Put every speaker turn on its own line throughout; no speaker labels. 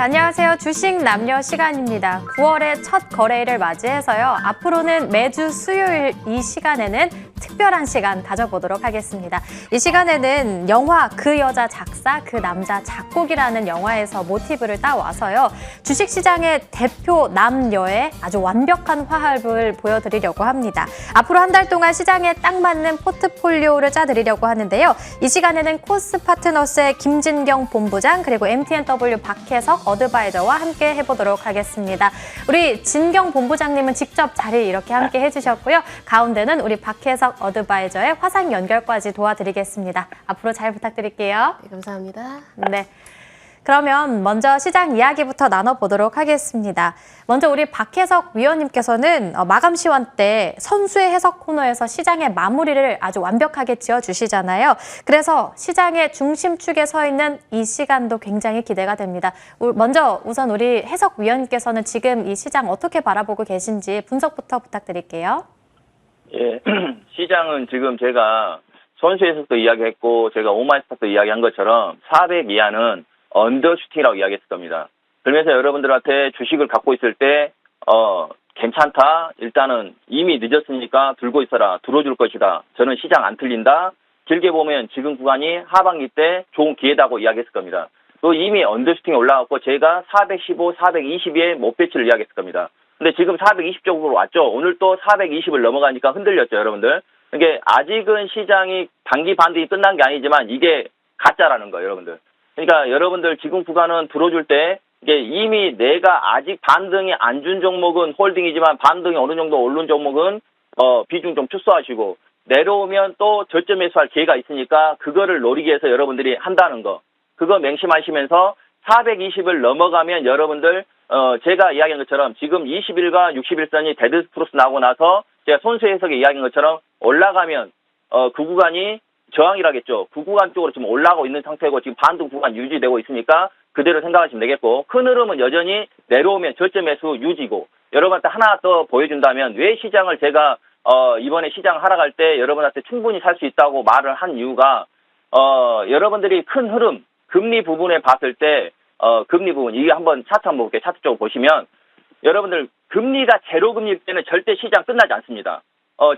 안녕하세요. 주식 남녀 시간입니다. 9월의 첫 거래일을 맞이해서요. 앞으로는 매주 수요일 이 시간에는 특별한 시간 가져보도록 하겠습니다. 이 시간에는 영화 그 여자 작사 그 남자 작곡이라는 영화에서 모티브를 따와서요. 주식시장의 대표 남녀의 아주 완벽한 화합을 보여드리려고 합니다. 앞으로 한 달 동안 시장에 딱 맞는 포트폴리오를 짜드리려고 하는데요. 이 시간에는 코스파트너스의 김진경 본부장 그리고 MTNW 박혜석 어드바이저와 함께 해보도록 하겠습니다. 우리 진경 본부장님은 직접 자리 이렇게 함께 해주셨고요. 가운데는 우리 박혜석 어드바이저의 화상 연결까지 도와드리겠습니다. 앞으로 잘 부탁드릴게요.
네, 감사합니다.
네. 그러면 먼저 시장 이야기부터 나눠보도록 하겠습니다. 먼저 우리 박혜석 위원님께서는 마감 시황 때 선수의 해석 코너에서 시장의 마무리를 아주 완벽하게 지어주시잖아요. 그래서 시장의 중심축에 서 있는 이 시간도 굉장히 기대가 됩니다. 먼저 우선 우리 해석 위원님께서는 지금 이 시장 어떻게 바라보고 계신지 분석부터 부탁드릴게요.
예, 시장은 지금 제가 선수 해석도 이야기했고 제가 오마이스타도 이야기한 것처럼 400 이하는 언더슈팅이라고 이야기했을 겁니다. 그러면서 여러분들한테 주식을 갖고 있을 때 괜찮다. 일단은 이미 늦었으니까 들고 있어라. 들어줄 것이다. 저는 시장 안 틀린다. 길게 보면 지금 구간이 하반기 때 좋은 기회다고 이야기했을 겁니다. 또 이미 언더슈팅이 올라왔고 제가 415, 420의 목표치를 이야기했을 겁니다. 근데 지금 420 쪽으로 왔죠. 오늘 또 420을 넘어가니까 흔들렸죠, 여러분들. 그러니까 아직은 시장이 단기 반등이 끝난 게 아니지만 이게 가짜라는 거예요, 여러분들. 그러니까 여러분들 지금 구간은 들어줄 때 이게 이미 내가 아직 반등이 안 준 종목은 홀딩이지만 반등이 어느 정도 오른 종목은 비중 좀 축소하시고 내려오면 또 저점 매수할 기회가 있으니까 그거를 노리기 위해서 여러분들이 한다는 거. 그거 맹심하시면서 420을 넘어가면 여러분들 제가 이야기한 것처럼 지금 20일과 60일선이 데드스프로스 나오고 나서 제가 손수 해석에 이야기한 것처럼 올라가면 그 구간이 저항이라겠죠. 그 구간 쪽으로 지금 올라가고 있는 상태고 지금 반등 구간 유지되고 있으니까 그대로 생각하시면 되겠고 큰 흐름은 여전히 내려오면 저점 매수 유지고 여러분한테 하나 더 보여준다면 왜 시장을 제가 이번에 시장 하락할 때 여러분한테 충분히 살 수 있다고 말을 한 이유가 여러분들이 큰 흐름 금리 부분에 봤을 때 금리 부분 이게 한번 차트 한번 볼게요. 차트 쪽 보시면 여러분들 금리가 제로 금리일 때는 절대 시장 끝나지 않습니다.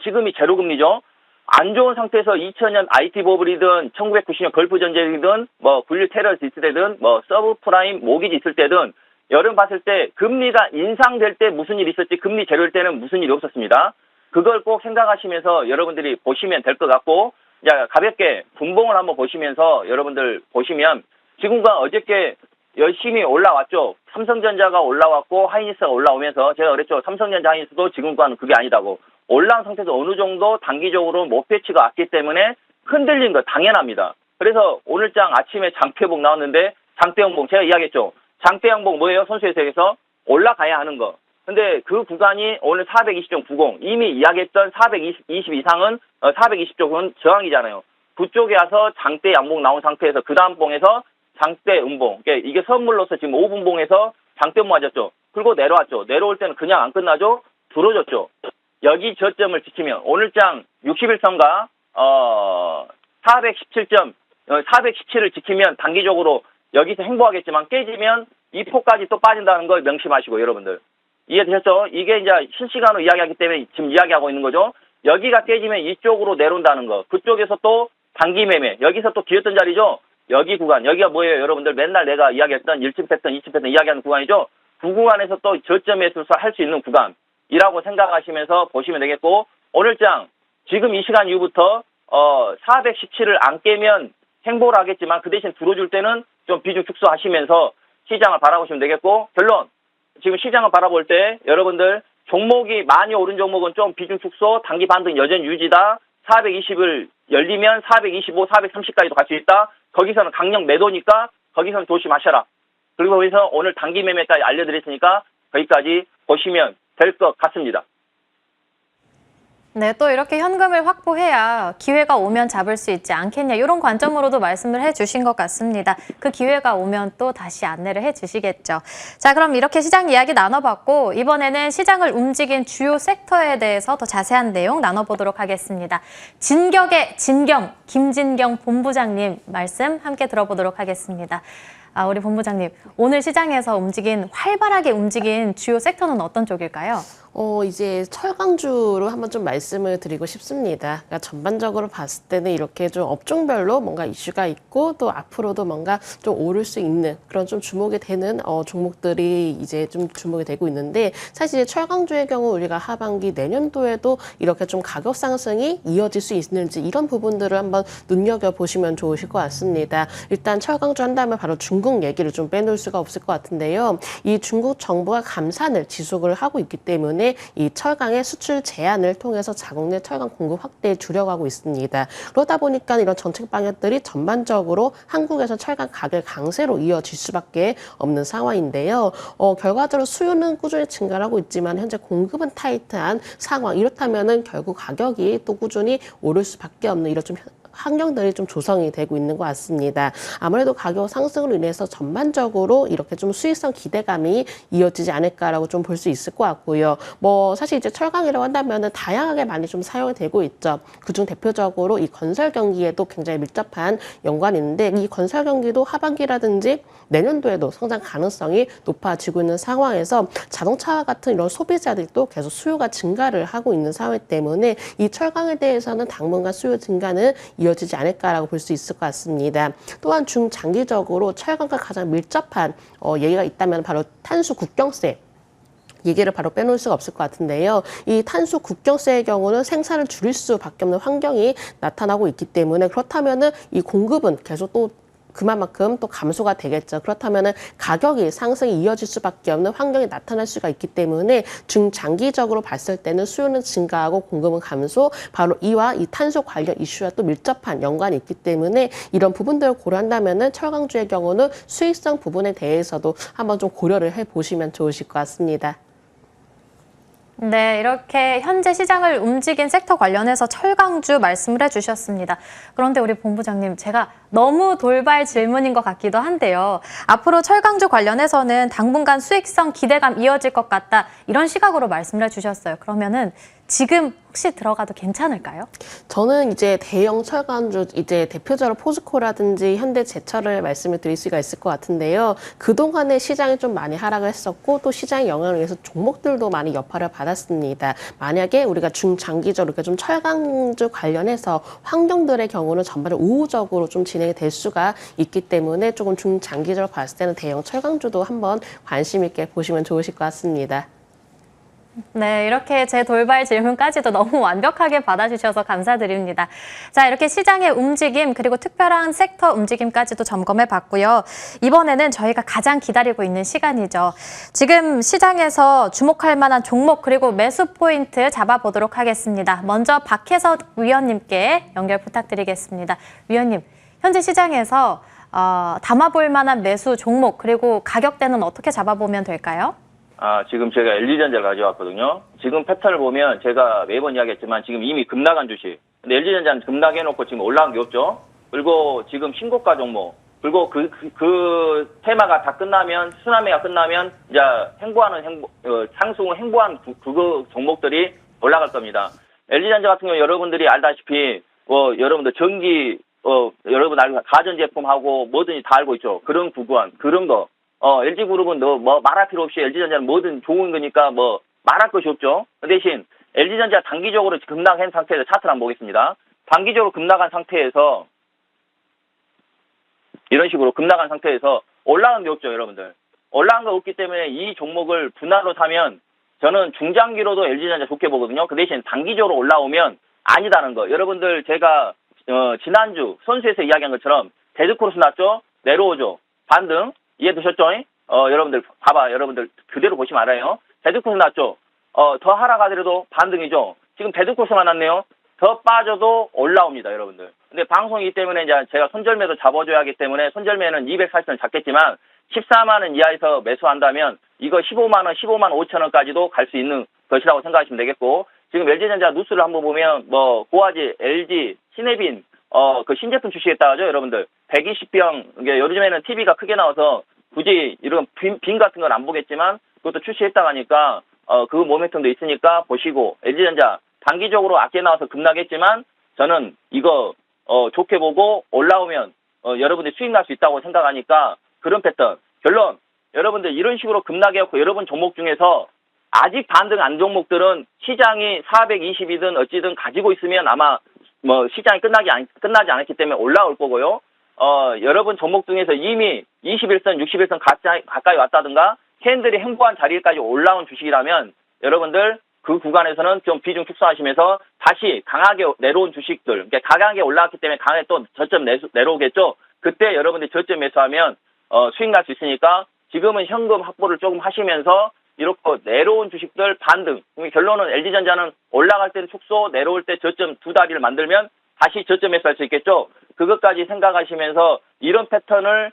지금이 제로 금리죠. 안 좋은 상태에서 2000년 IT 버블이든 1990년 걸프 전쟁이든 뭐 분류 테러리스트 있을 때든 뭐 서브프라임 모기지 있을 때든 여러분 봤을 때 금리가 인상될 때 무슨 일이 있었지 금리 제로일 때는 무슨 일이 없었습니다. 그걸 꼭 생각하시면서 여러분들이 보시면 될 것 같고 자, 가볍게 분봉을 한번 보시면서 여러분들 보시면 지금과 어저께 열심히 올라왔죠. 삼성전자가 올라왔고 하이닉스가 올라오면서 제가 그랬죠. 삼성전자 하이닉스도 지금과는 그게 아니다고. 올라온 상태에서 어느 정도 단기적으로 목표치가 왔기 때문에 흔들린 거 당연합니다. 그래서 오늘장 아침에 장대봉 나왔는데 장대양봉 제가 이야기했죠. 장대양봉 뭐예요? 선수회사에서 올라가야 하는 거. 근데 그 구간이 오늘 420.90 이미 이야기했던 420 이상은 420 쪽은 저항이잖아요. 그쪽에 와서 장대 양봉 나온 상태에서 그 다음 봉에서 장대 음봉. 그러니까 이게 선물로서 지금 5분봉에서 장대 음봉 맞았죠. 그리고 내려왔죠. 내려올 때는 그냥 안 끝나죠. 들어졌죠. 여기 저점을 지키면 오늘장 61선과 417을 지키면 단기적으로 여기서 행보하겠지만 깨지면 이 폭까지 또 빠진다는 걸 명심하시고 여러분들. 이해되셨죠? 이게 이제 실시간으로 이야기하기 때문에 지금 이야기하고 있는 거죠. 여기가 깨지면 이쪽으로 내려온다는 거. 그쪽에서 또 단기 매매. 여기서 또 뒤였던 자리죠. 여기 구간. 여기가 뭐예요? 여러분들 맨날 내가 이야기했던 1층 패턴, 2층 패턴 이야기하는 구간이죠. 그 구간에서 또 저점 매수를 할 수 있는 구간이라고 생각하시면서 보시면 되겠고 오늘장 지금 이 시간 이후부터 417을 안 깨면 행보를 하겠지만 그 대신 들어줄 때는 좀 비중 축소하시면서 시장을 바라보시면 되겠고 결론. 지금 시장을 바라볼 때 여러분들 종목이 많이 오른 종목은 좀 비중 축소, 단기 반등 여전히 유지다. 420을 열리면 425, 430까지도 갈 수 있다. 거기서는 강력 매도니까 거기서는 조심하셔라. 그리고 거기서 오늘 단기 매매까지 알려드렸으니까 거기까지 보시면 될 것 같습니다.
네, 또 이렇게 현금을 확보해야 기회가 오면 잡을 수 있지 않겠냐 이런 관점으로도 말씀을 해주신 것 같습니다. 그 기회가 오면 또 다시 안내를 해주시겠죠. 자, 그럼 이렇게 시장 이야기 나눠봤고 이번에는 시장을 움직인 주요 섹터에 대해서 더 자세한 내용 나눠보도록 하겠습니다. 진격의 진경, 김진경 본부장님 말씀 함께 들어보도록 하겠습니다. 우리 본부장님, 오늘 시장에서 활발하게 움직인 주요 섹터는 어떤 쪽일까요?
이제 철강주로 한번 좀 말씀을 드리고 싶습니다. 그러니까 전반적으로 봤을 때는 이렇게 좀 업종별로 뭔가 이슈가 있고 또 앞으로도 뭔가 좀 오를 수 있는 그런 좀 주목이 되는 종목들이 이제 좀 주목이 되고 있는데 사실 철강주의 경우 우리가 하반기 내년도에도 이렇게 좀 가격 상승이 이어질 수 있는지 이런 부분들을 한번 눈여겨보시면 좋으실 것 같습니다. 일단 철강주 한다면 바로 중국 얘기를 좀 빼놓을 수가 없을 것 같은데요. 이 중국 정부가 감산을 지속을 하고 있기 때문에 이 철강의 수출 제한을 통해서 자국 내 철강 공급 확대에 주력하고 있습니다. 그러다 보니까 이런 정책 방향들이 전반적으로 한국에서 철강 가격 강세로 이어질 수밖에 없는 상황인데요. 결과적으로 수요는 꾸준히 증가하고 있지만 현재 공급은 타이트한 상황. 이렇다면은 결국 가격이 또 꾸준히 오를 수밖에 없는 이런 좀 환경들이 좀 조성이 되고 있는 것 같습니다. 아무래도 가격 상승으로 인해서 전반적으로 이렇게 좀 수익성 기대감이 이어지지 않을까라고 좀 볼 수 있을 것 같고요. 사실 이제 철강이라고 한다면은 다양하게 많이 좀 사용이 되고 있죠. 그중 대표적으로 이 건설 경기에도 굉장히 밀접한 연관이 있는데 이 건설 경기도 하반기라든지 내년도에도 성장 가능성이 높아지고 있는 상황에서 자동차와 같은 이런 소비자들도 계속 수요가 증가를 하고 있는 상황 때문에 이 철강에 대해서는 당분간 수요 증가는 이어지지 않을까라고 볼 수 있을 것 같습니다. 또한 중장기적으로 철강과 가장 밀접한 얘기가 있다면 바로 탄소 국경세. 얘기를 바로 빼놓을 수가 없을 것 같은데요. 이 탄소 국경세의 경우는 생산을 줄일 수밖에 없는 환경이 나타나고 있기 때문에 그렇다면은 이 공급은 계속 또 그만큼 또 감소가 되겠죠. 그렇다면은 가격이 상승이 이어질 수밖에 없는 환경이 나타날 수가 있기 때문에 중장기적으로 봤을 때는 수요는 증가하고 공급은 감소, 바로 이와 이 탄소 관련 이슈와 또 밀접한 연관이 있기 때문에 이런 부분들을 고려한다면은 철강주의 경우는 수익성 부분에 대해서도 한번 좀 고려를 해보시면 좋으실 것 같습니다.
네, 이렇게 현재 시장을 움직인 섹터 관련해서 철강주 말씀을 해주셨습니다. 그런데 우리 본부장님, 제가 너무 돌발 질문인 것 같기도 한데요. 앞으로 철강주 관련해서는 당분간 수익성 기대감 이어질 것 같다, 이런 시각으로 말씀을 해주셨어요. 그러면은 지금 혹시 들어가도 괜찮을까요?
저는 이제 대형 철강주, 이제 대표적으로 포스코라든지 현대제철을 말씀을 드릴 수가 있을 것 같은데요. 그동안에 시장이 좀 많이 하락을 했었고 또 시장의 영향을 위해서 종목들도 많이 여파를 받았습니다. 만약에 우리가 중장기적으로 이렇게 좀 철강주 관련해서 환경들의 경우는 전반적으로 우호적으로 좀 진행이 될 수가 있기 때문에 조금 중장기적으로 봤을 때는 대형 철강주도 한번 관심 있게 보시면 좋으실 것 같습니다.
네, 이렇게 제 돌발 질문까지도 너무 완벽하게 받아주셔서 감사드립니다. 자, 이렇게 시장의 움직임 그리고 특별한 섹터 움직임까지도 점검해 봤고요. 이번에는 저희가 가장 기다리고 있는 시간이죠. 지금 시장에서 주목할 만한 종목 그리고 매수 포인트 잡아보도록 하겠습니다. 먼저 박혜석 위원님께 연결 부탁드리겠습니다. 위원님, 현재 시장에서 담아볼 만한 매수 종목 그리고 가격대는 어떻게 잡아보면 될까요?
지금 제가 LG전자를 가져왔거든요. 지금 패턴을 보면 제가 매번 이야기했지만 지금 이미 급락한 주식. 근데 LG전자는 급락해놓고 지금 올라간 게 없죠. 그리고 지금 신고가 종목. 그리고 그 테마가 다 끝나면, 쓰나미가 끝나면 이제 상승을 행보한 그 종목들이 올라갈 겁니다. LG전자 같은 경우 여러분들이 알다시피 여러분들 전기 여러분 알고 가전제품하고 뭐든지 다 알고 있죠. 그런 구간, 그런 거. LG그룹은 말할 필요 없이 LG전자는 뭐든 좋은 거니까 말할 것이 없죠. 그 대신 LG전자 단기적으로 급락한 상태에서 차트를 한번 보겠습니다. 단기적으로 급락한 상태에서 이런 식으로 급락한 상태에서 올라간 게 없죠, 여러분들. 올라간 거 없기 때문에 이 종목을 분할로 사면 저는 중장기로도 LG전자 좋게 보거든요. 그 대신 단기적으로 올라오면 아니다는 거. 여러분들 제가 지난주 선수에서 이야기한 것처럼 데드크로스 났죠? 내려오죠. 반등. 이해되셨죠? 여러분들 봐봐. 여러분들 그대로 보시면 알아요. 데드크로스 났죠? 더 하락하더라도 반등이죠. 지금 데드크로스만 났네요. 더 빠져도 올라옵니다, 여러분들. 근데 방송이기 때문에 이제 제가 손절매도 잡아줘야 하기 때문에 손절매는 240원 잡겠지만 14만 원 이하에서 매수한다면 이거 15만 원, 15만 5천 원까지도 갈 수 있는 것이라고 생각하시면 되겠고, 지금 LG전자 뉴스를 한번 보면 고화질, LG, 신해빈 그 신제품 출시했다 하죠, 여러분들. 120병, 이게 요즘에는 TV가 크게 나와서 굳이 이런 빈 같은 건 안 보겠지만 그것도 출시했다고 하니까 그 모멘텀도 있으니까 보시고, LG전자 단기적으로 악재 나와서 급락했지만 저는 이거 좋게 보고 올라오면 여러분들이 수익 날 수 있다고 생각하니까 그런 패턴. 결론, 여러분들 이런 식으로 급락해갖고 여러분 종목 중에서 아직 반등 안 종목들은 시장이 420이든 어찌든 가지고 있으면 아마 뭐 시장이 끝나지 않았기 때문에 올라올 거고요. 여러분 종목 중에서 이미 21선, 61선 가까이 왔다든가 캔들이 횡보한 자리까지 올라온 주식이라면 여러분들 그 구간에서는 좀 비중 축소하시면서 다시 강하게 내려온 주식들, 그러니까 강하게 올라왔기 때문에 강하게 또 저점 내려오겠죠. 그때 여러분들이 저점 매수하면 수익 날 수 있으니까 지금은 현금 확보를 조금 하시면서 이렇게 내려온 주식들 반등. 결론은 LG전자는 올라갈 때는 축소, 내려올 때 저점 두 다리를 만들면 다시 저점 매수할 수 있겠죠. 그것까지 생각하시면서 이런 패턴을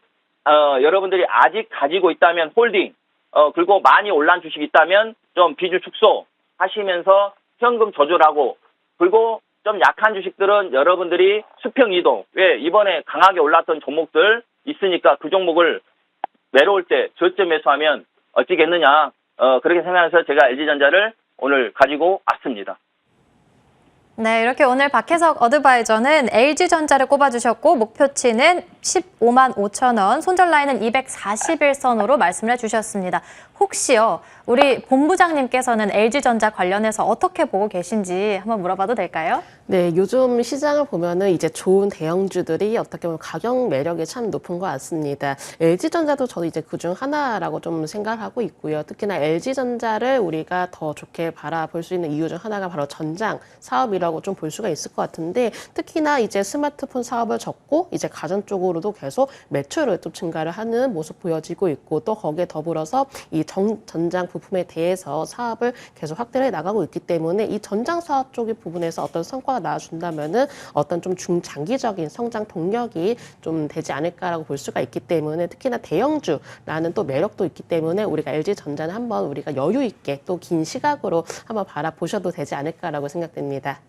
여러분들이 아직 가지고 있다면 홀딩, 그리고 많이 올란 주식이 있다면 좀 비중 축소 하시면서 현금 조절하고, 그리고 좀 약한 주식들은 여러분들이 수평 이동. 왜? 이번에 강하게 올랐던 종목들 있으니까 그 종목을 내려올 때 저점 매수하면 어찌겠느냐. 그렇게 생각해서 제가 LG전자를 오늘 가지고 왔습니다.
네, 이렇게 오늘 박혜석 어드바이저는 LG전자를 꼽아주셨고 목표치는 15만 5천 원, 손절 라인은 241선으로 말씀을 해주셨습니다. 혹시요, 우리 본부장님께서는 LG전자 관련해서 어떻게 보고 계신지 한번 물어봐도 될까요?
네, 요즘 시장을 보면은 이제 좋은 대형주들이 어떻게 보면 가격 매력이 참 높은 것 같습니다. LG전자도 저도 이제 그중 하나라고 좀 생각하고 있고요. 특히나 LG전자를 우리가 더 좋게 바라볼 수 있는 이유 중 하나가 바로 전장 사업이라고 좀 볼 수가 있을 것 같은데, 특히나 이제 스마트폰 사업을 접고 이제 가전 쪽으로도 계속 매출을 또 증가를 하는 모습 보여지고 있고, 또 거기에 더불어서 이 전장 부품에 대해서 사업을 계속 확대해 나가고 있기 때문에 이 전장 사업 쪽의 부분에서 어떤 성과가 나와준다면은 어떤 좀 중장기적인 성장 동력이 좀 되지 않을까라고 볼 수가 있기 때문에, 특히나 대형주라는 또 매력도 있기 때문에 우리가 LG전자는 한번 우리가 여유 있게 또 긴 시각으로 한번 바라보셔도 되지 않을까라고 생각됩니다.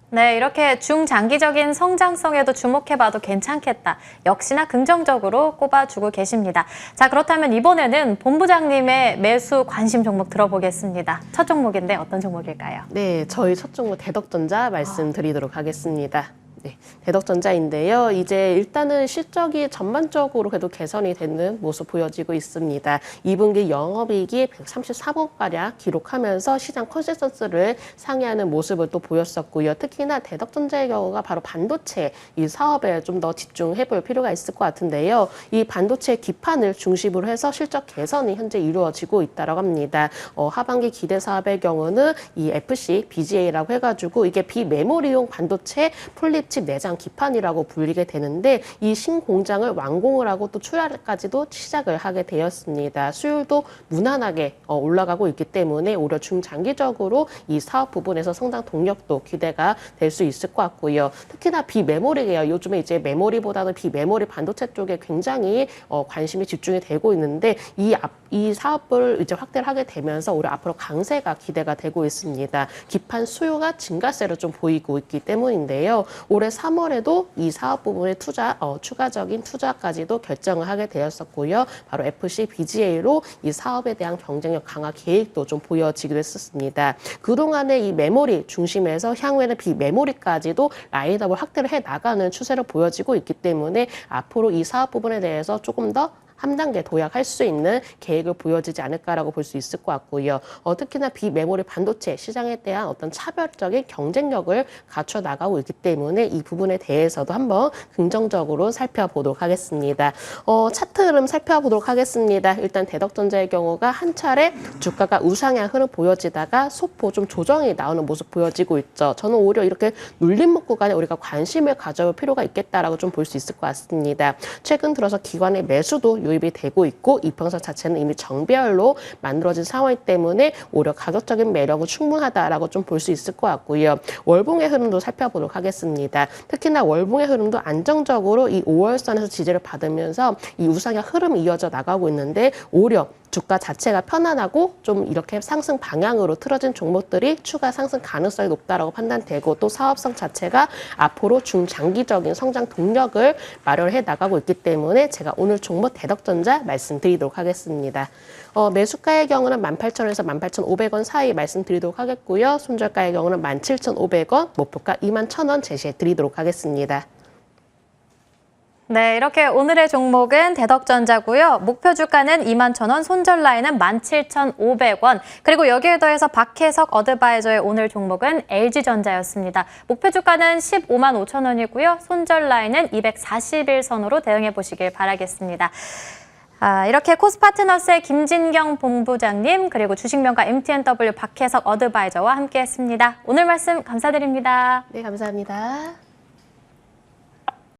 네, 이렇게 중장기적인 성장성에도 주목해봐도 괜찮겠다. 역시나 긍정적으로 꼽아주고 계십니다. 자, 그렇다면 이번에는 본부장님의 매수 관심 종목 들어보겠습니다. 첫 종목인데 어떤 종목일까요?
네, 저희 첫 종목 대덕전자 말씀드리도록 하겠습니다. 네, 대덕전자인데요. 이제 일단은 실적이 전반적으로 그래도 개선이 되는 모습 보여지고 있습니다. 2분기 영업이익이 133억가량 기록하면서 시장 컨센서스를 상회하는 모습을 또 보였었고요. 특히나 대덕전자의 경우가 바로 반도체 이 사업에 좀 더 집중해 볼 필요가 있을 것 같은데요. 이 반도체 기판을 중심으로 해서 실적 개선이 현재 이루어지고 있다고 합니다. 하반기 기대 사업의 경우는 이 FC, BGA라고 해가지고 이게 비메모리용 반도체 폴립 칩 내장 기판이라고 불리게 되는데, 이 신공장을 완공을 하고 또 출하까지도 시작을 하게 되었습니다. 수율도 무난하게 올라가고 있기 때문에 오히려 중장기적으로 이 사업 부분에서 성장 동력도 기대가 될 수 있을 것 같고요. 특히나 비메모리 계열, 요즘에 이제 메모리보다는 비메모리 반도체 쪽에 굉장히 관심이 집중이 되고 있는데, 이 사업을 이제 확대를 하게 되면서 오히려 앞으로 강세가 기대가 되고 있습니다. 기판 수요가 증가세를 좀 보이고 있기 때문인데요. 올해 3월에도 이 사업 부분의 추가적인 투자까지도 결정을 하게 되었었고요. 바로 FC, BGA로 이 사업에 대한 경쟁력 강화 계획도 좀 보여지기도 했었습니다. 그동안에 이 메모리 중심에서 향후에는 비메모리까지도 라인업을 확대를 해 나가는 추세를 보여지고 있기 때문에 앞으로 이 사업 부분에 대해서 조금 더 한 단계 도약할 수 있는 계획을 보여지지 않을까라고 볼 수 있을 것 같고요. 특히나 비메모리 반도체 시장에 대한 어떤 차별적인 경쟁력을 갖춰 나가고 있기 때문에 이 부분에 대해서도 한번 긍정적으로 살펴보도록 하겠습니다. 차트 흐름 살펴보도록 하겠습니다. 일단 대덕전자의 경우가 한 차례 주가가 우상향 흐름 보여지다가 소폭 좀 조정이 나오는 모습 보여지고 있죠. 저는 오히려 이렇게 눌림목 구간에 우리가 관심을 가져볼 필요가 있겠다라고 좀 볼 수 있을 것 같습니다. 최근 들어서 기관의 매수도 유입이 되고 있고, 이평선 자체는 이미 정배열로 만들어진 상황이기 때문에 오히려 가격적인 매력은 충분하다라고 좀 볼 수 있을 것 같고요. 월봉의 흐름도 살펴보도록 하겠습니다. 특히나 월봉의 흐름도 안정적으로 이 5월선에서 지지를 받으면서 이 우상향 흐름이 이어져 나가고 있는데, 오히려 주가 자체가 편안하고 좀 이렇게 상승 방향으로 틀어진 종목들이 추가 상승 가능성이 높다라고 판단되고, 또 사업성 자체가 앞으로 중장기적인 성장 동력을 마련해 나가고 있기 때문에 제가 오늘 종목 대덕전자 말씀드리도록 하겠습니다. 매수가의 경우는 18,000원에서 18,500원 사이 말씀드리도록 하겠고요. 손절가의 경우는 17,500원, 목표가 21,000원 제시해 드리도록 하겠습니다.
네, 이렇게 오늘의 종목은 대덕전자고요. 목표 주가는 21,000원, 손절 라인은 17,500원. 그리고 여기에 더해서 박혜석 어드바이저의 오늘 종목은 LG전자였습니다. 목표 주가는 15만 5천 원이고요. 손절 라인은 241선으로 대응해 보시길 바라겠습니다. 이렇게 코스파트너스의 김진경 본부장님 그리고 주식명가 MTNW 박혜석 어드바이저와 함께했습니다. 오늘 말씀 감사드립니다.
네, 감사합니다.